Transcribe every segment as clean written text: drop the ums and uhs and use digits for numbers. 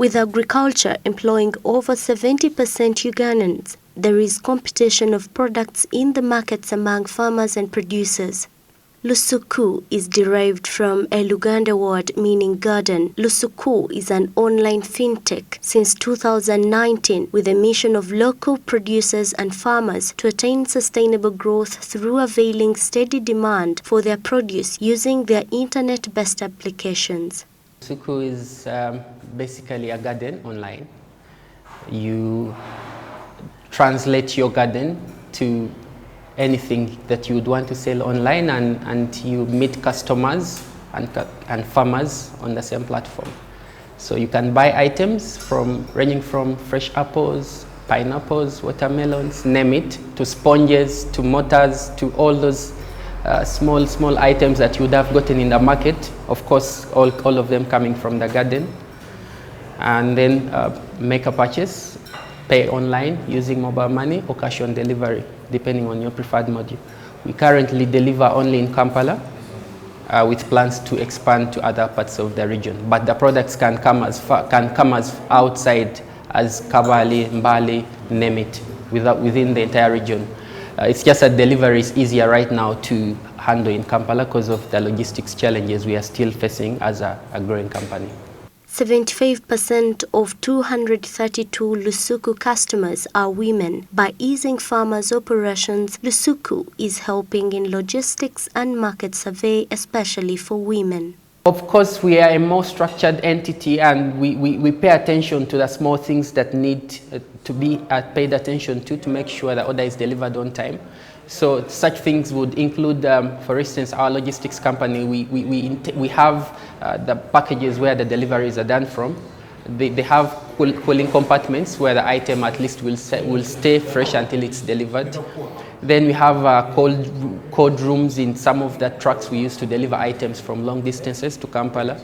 With agriculture employing over 70% Ugandans, there is competition of products in the markets among farmers and producers. Lusuku is derived from a Luganda word meaning garden. Lusuku is an online fintech since 2019 with a mission of local producers and farmers to attain sustainable growth through availing steady demand for their produce using their internet-based applications. Lusuku is basically a garden online. You translate your garden to anything that you would want to sell online, and you meet customers and farmers on the same platform. So you can buy items ranging from fresh apples, pineapples, watermelons, name it, to sponges, to mortars, to all those small items that you would have gotten in the market. Of course, all of them coming from the garden. And then make a purchase, pay online using mobile money or cash on delivery, depending on your preferred module. We currently deliver only in Kampala with plans to expand to other parts of the region. But the products can come as outside as Kabale, Mbale, name it, within the entire region. It's just that delivery is easier right now to handle in Kampala because of the logistics challenges we are still facing as a growing company. 75% of 232 Lusuku customers are women. By easing farmers' operations, Lusuku is helping in logistics and market survey, especially for women. Of course, we are a more structured entity, and we pay attention to the small things that need to be paid attention to make sure the order is delivered on time. So such things would include, for instance, our logistics company. We have the packages where the deliveries are done from. They have cooling compartments where the item at least will stay fresh until it's delivered. Then we have cold rooms in some of the trucks we use to deliver items from long distances to Kampala.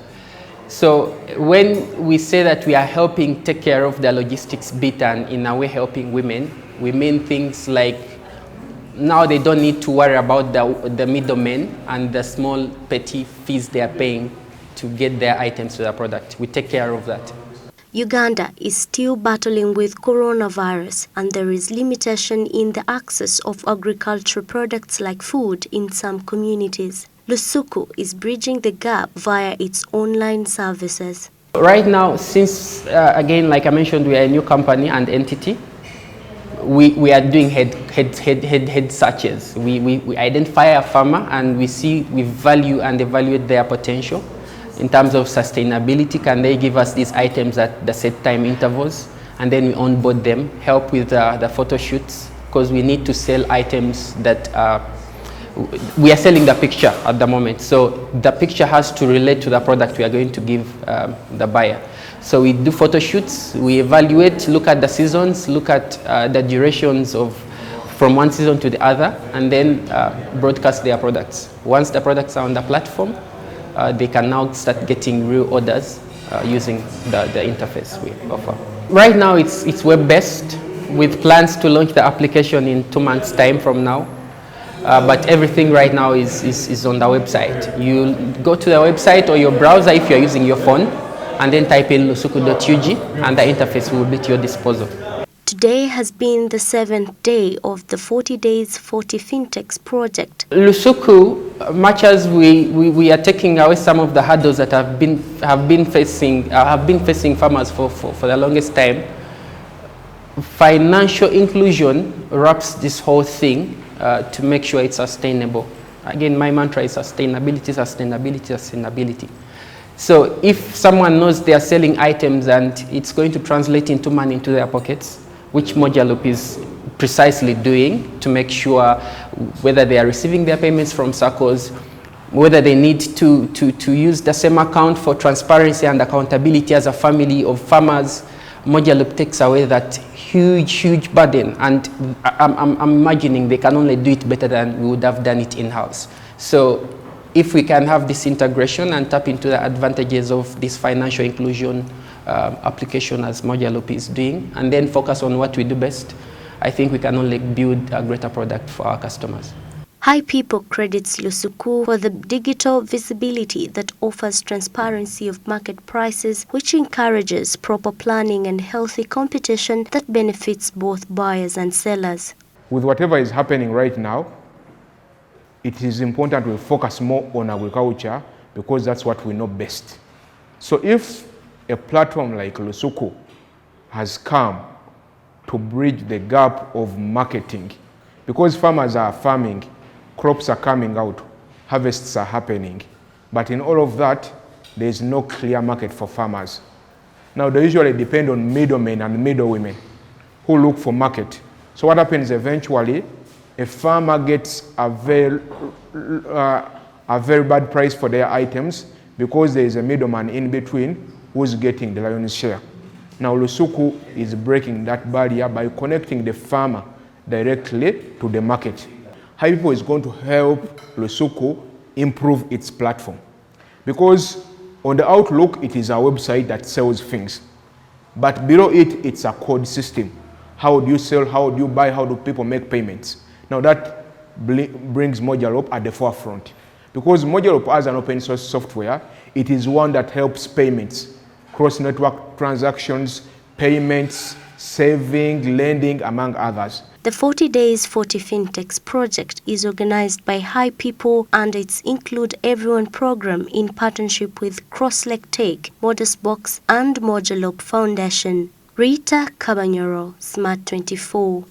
So when we say that we are helping take care of the logistics bit and in a way helping women, we mean things like now they don't need to worry about the middlemen and the small petty fees they are paying to get their items to the product. We take care of that. Uganda is still battling with coronavirus, and there is limitation in the access of agricultural products like food in some communities. Lusuku is bridging the gap via its online services. Right now, since, again, like I mentioned, we are a new company and entity, we are doing head searches. We identify a farmer and we value and evaluate their potential. In terms of sustainability, can they give us these items at the set time intervals? And then we onboard them, help with the photo shoots, because we need to sell items that we are selling the picture at the moment. So the picture has to relate to the product we are going to give the buyer. So we do photo shoots, we evaluate, look at the seasons, look at the durations from one season to the other, and then broadcast their products. Once the products are on the platform, they can now start getting real orders using the interface we offer. Right now it's web-based with plans to launch the application in 2 months' time from now. But everything right now is on the website. You go to the website or your browser if you're using your phone, and then type in lusuku.ug and the interface will be at your disposal. Today has been the 7th day of the 40 Days 40 Fintechs project. Lusuku, much as we are taking away some of the hurdles that have been facing farmers for the longest time, financial inclusion wraps this whole thing to make sure it's sustainable. Again, my mantra is sustainability, sustainability, sustainability. So if someone knows they are selling items and it's going to translate into money into their pockets, which Mojaloop is precisely doing to make sure whether they are receiving their payments from SACCOs, whether they need to use the same account for transparency and accountability as a family of farmers, Mojaloop takes away that huge burden, and I'm imagining they can only do it better than we would have done it in-house. So if we can have this integration and tap into the advantages of this financial inclusion application as Mojaloop is doing, and then focus on what we do best, I think we can only build a greater product for our customers. Hi People credits Lusuku for the digital visibility that offers transparency of market prices, which encourages proper planning and healthy competition that benefits both buyers and sellers. With whatever is happening right now, it is important we focus more on agriculture because that's what we know best. So if a platform like Lusuku has come to bridge the gap of marketing, because farmers are farming, crops are coming out, harvests are happening, but in all of that, there is no clear market for farmers. Now, they usually depend on middlemen and middlewomen who look for market. So what happens eventually, a farmer gets a very bad price for their items because there is a middleman in between who's getting the lion's share. Now, Lusuku is breaking that barrier by connecting the farmer directly to the market. Hi People is going to help Lusuku improve its platform. Because on the outlook, it is a website that sells things. But below it, it's a code system. How do you sell? How do you buy? How do people make payments? Now that brings Mojalop at the forefront. Because Mojalop as an open source software, it is one that helps payments, cross-network transactions, payments, saving, lending, among others. The 40 Days 40 Fintechs project is organized by Hi People and its Include Everyone program in partnership with Crosslake Tech, Modusbox and Mojalop Foundation. Rita Cabanyoro, Smart 24.